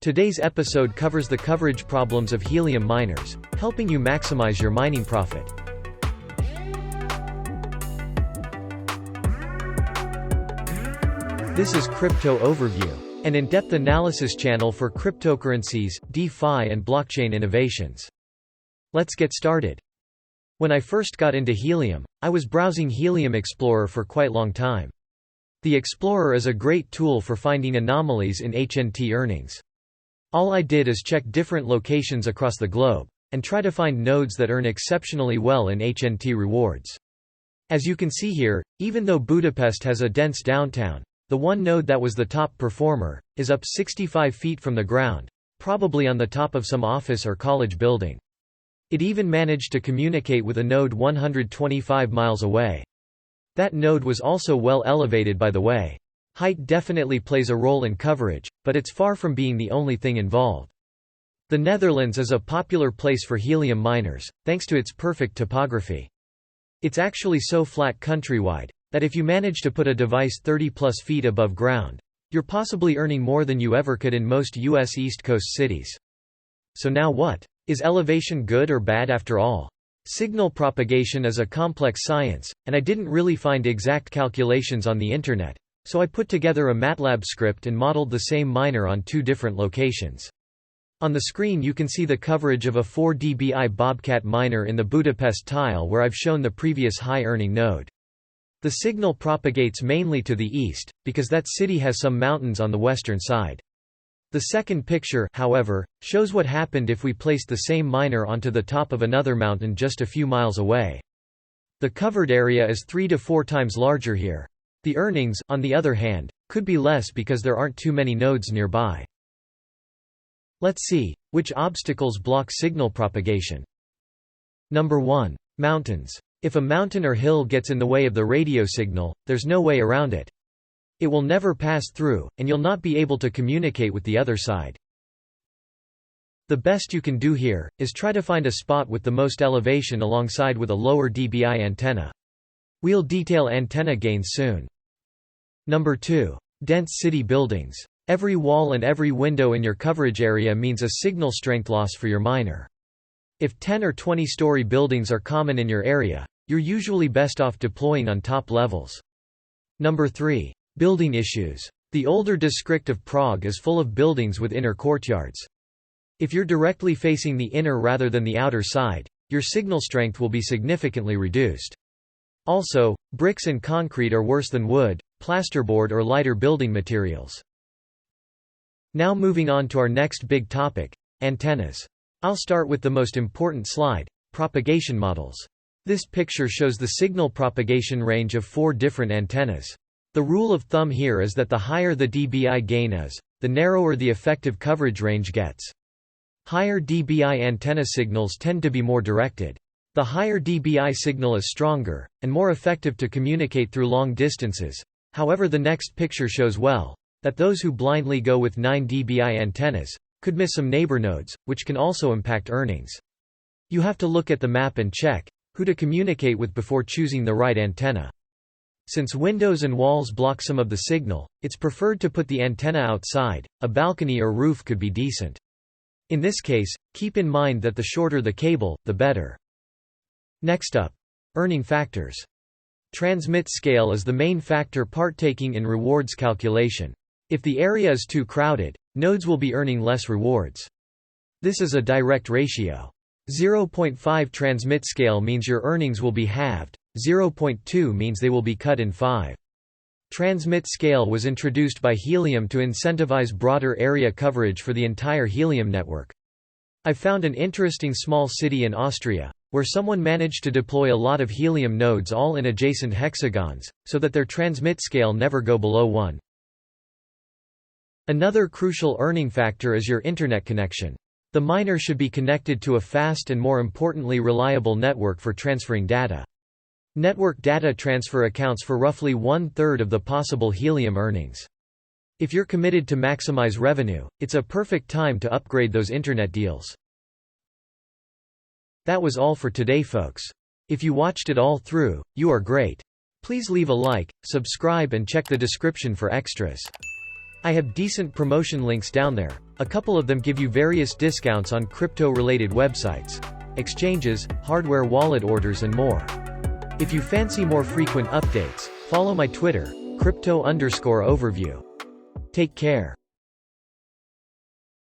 Today's episode covers the coverage problems of helium miners, helping you maximize your mining profit. This is Crypto Overview, an in-depth analysis channel for cryptocurrencies, DeFi and blockchain innovations. Let's get started. When I first got into Helium, I was browsing Helium Explorer for quite long time. The Explorer is a great tool for finding anomalies in HNT earnings. All I did is check different locations across the globe, and try to find nodes that earn exceptionally well in HNT rewards. As you can see here, even though Budapest has a dense downtown, the one node that was the top performer is up 65 feet from the ground, probably on the top of some office or college building. It even managed to communicate with a node 125 miles away. That node was also well elevated, by the way. Height definitely plays a role in coverage, but it's far from being the only thing involved. The Netherlands is a popular place for helium miners, thanks to its perfect topography. It's actually so flat countrywide that if you manage to put a device 30+ feet above ground, you're possibly earning more than you ever could in most US East Coast cities. So now what? Is elevation good or bad after all? Signal propagation is a complex science, and I didn't really find exact calculations on the internet, so I put together a MATLAB script and modeled the same miner on two different locations. On the screen you can see the coverage of a 4 dBi Bobcat miner in the Budapest tile where I've shown the previous high-earning node. The signal propagates mainly to the east, because that city has some mountains on the western side. The second picture, however, shows what happened if we placed the same miner onto the top of another mountain just a few miles away. The covered area is 3 to 4 times larger here. The earnings, on the other hand, could be less because there aren't too many nodes nearby. Let's see, which obstacles block signal propagation. Number 1. Mountains. If a mountain or hill gets in the way of the radio signal, there's no way around it. It will never pass through, and you'll not be able to communicate with the other side. The best you can do here is try to find a spot with the most elevation alongside with a lower dBi antenna. We'll detail antenna gains soon. Number 2. Dense city buildings. Every wall and every window in your coverage area means a signal strength loss for your miner. If 10 or 20-story buildings are common in your area, you're usually best off deploying on top levels. Number 3. Building issues. The older district of Prague is full of buildings with inner courtyards. If you're directly facing the inner rather than the outer side, your signal strength will be significantly reduced. Also, bricks and concrete are worse than wood, plasterboard or lighter building materials. Now moving on to our next big topic, antennas. I'll start with the most important slide, propagation models. This picture shows the signal propagation range of 4 different antennas. The rule of thumb here is that the higher the dBi gain is, the narrower the effective coverage range gets. Higher dBi antenna signals tend to be more directed. The higher dBi signal is stronger, and more effective to communicate through long distances. However, the next picture shows well that those who blindly go with 9 dBi antennas could miss some neighbor nodes, which can also impact earnings. You have to look at the map and check who to communicate with before choosing the right antenna. Since windows and walls block some of the signal, it's preferred to put the antenna outside. A balcony or roof could be decent. In this case, keep in mind that the shorter the cable, the better. Next up, earning factors. Transmit scale is the main factor partaking in rewards calculation. If the area is too crowded, nodes will be earning less rewards. This is a direct ratio. 0.5 transmit scale means your earnings will be halved. 0.2 means they will be cut in 5. Transmit scale was introduced by Helium to incentivize broader area coverage for the entire Helium network. I found an interesting small city in Austria, where someone managed to deploy a lot of Helium nodes all in adjacent hexagons, so that their transmit scale never go below 1. Another crucial earning factor is your internet connection. The miner should be connected to a fast and, more importantly, reliable network for transferring data. Network data transfer accounts for roughly 1/3 of the possible Helium earnings. If you're committed to maximize revenue, it's a perfect time to upgrade those internet deals. That was all for today, folks. If you watched it all through, you are great. Please leave a like, subscribe and check the description for extras. I have decent promotion links down there. A couple of them give you various discounts on crypto-related websites, exchanges, hardware wallet orders and more. If you fancy more frequent updates, follow my Twitter, crypto_overview. Take care.